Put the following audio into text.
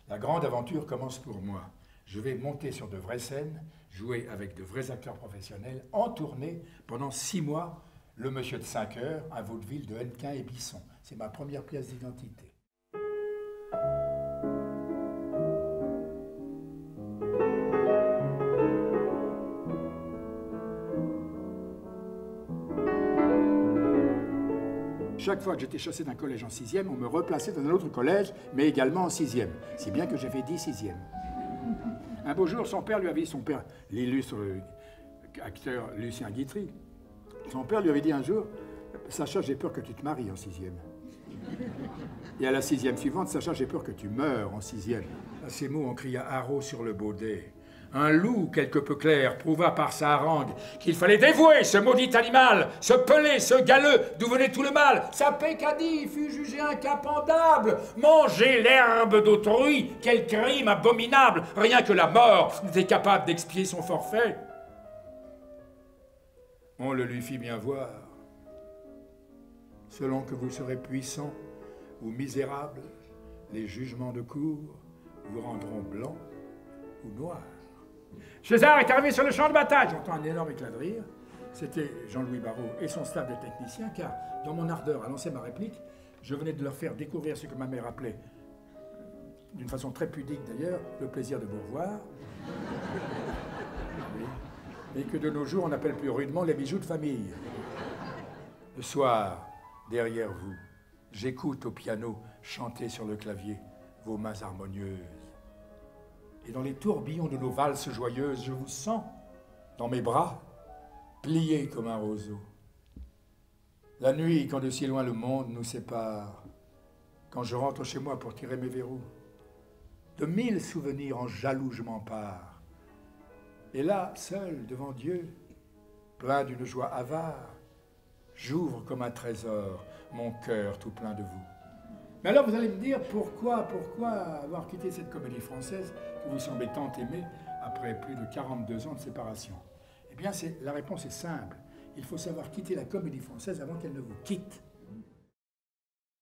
La grande aventure commence pour moi. Je vais monter sur de vraies scènes, jouer avec de vrais acteurs professionnels, en tournée pendant 6 mois, Le Monsieur de 5 heures, un vaudeville de Hennequin et Bisson. C'est ma première pièce d'identité. Chaque fois que j'étais chassé d'un collège en 6e, on me replaçait dans un autre collège, mais également en 6e. Si bien que j'ai fait 10 6e. Un beau jour, son père lui avait dit, son père, l'illustre acteur Lucien Guitry, son père lui avait dit un jour, « Sacha, j'ai peur que tu te maries en 6e. » Et à la 6e suivante, « Sacha, j'ai peur que tu meurs en 6e. » À ces mots, on cria haro sur le baudet. Un loup, quelque peu clair, prouva par sa harangue qu'il fallait dévouer ce maudit animal, ce pelé, ce galeux, d'où venait tout le mal. Sa peccadille fut jugée incapendable. Manger l'herbe d'autrui, quel crime abominable. Rien que la mort n'était capable d'expier son forfait. On le lui fit bien voir. Selon que vous serez puissant ou misérable, les jugements de cour vous rendront blanc ou noir. César est arrivé sur le champ de bataille. J'entends un énorme éclat de rire. C'était Jean-Louis Barrault et son staff de techniciens, car dans mon ardeur à lancer ma réplique, je venais de leur faire découvrir ce que ma mère appelait, d'une façon très pudique d'ailleurs, le plaisir de vous revoir. Et que de nos jours, on appelle plus rudement les bijoux de famille. Le soir, derrière vous, j'écoute au piano chanter sur le clavier vos mains harmonieuses. Et dans les tourbillons de nos valses joyeuses, je vous sens, dans mes bras, plié comme un roseau. La nuit, quand de si loin le monde nous sépare, quand je rentre chez moi pour tirer mes verrous, de 1000 souvenirs en jaloux je m'empare. Et là, seul, devant Dieu, plein d'une joie avare, j'ouvre comme un trésor mon cœur tout plein de vous. Mais alors vous allez me dire, pourquoi avoir quitté cette comédie française que vous semblez tant aimer après plus de 42 ans de séparation? Eh bien, la réponse est simple. Il faut savoir quitter la comédie française avant qu'elle ne vous quitte.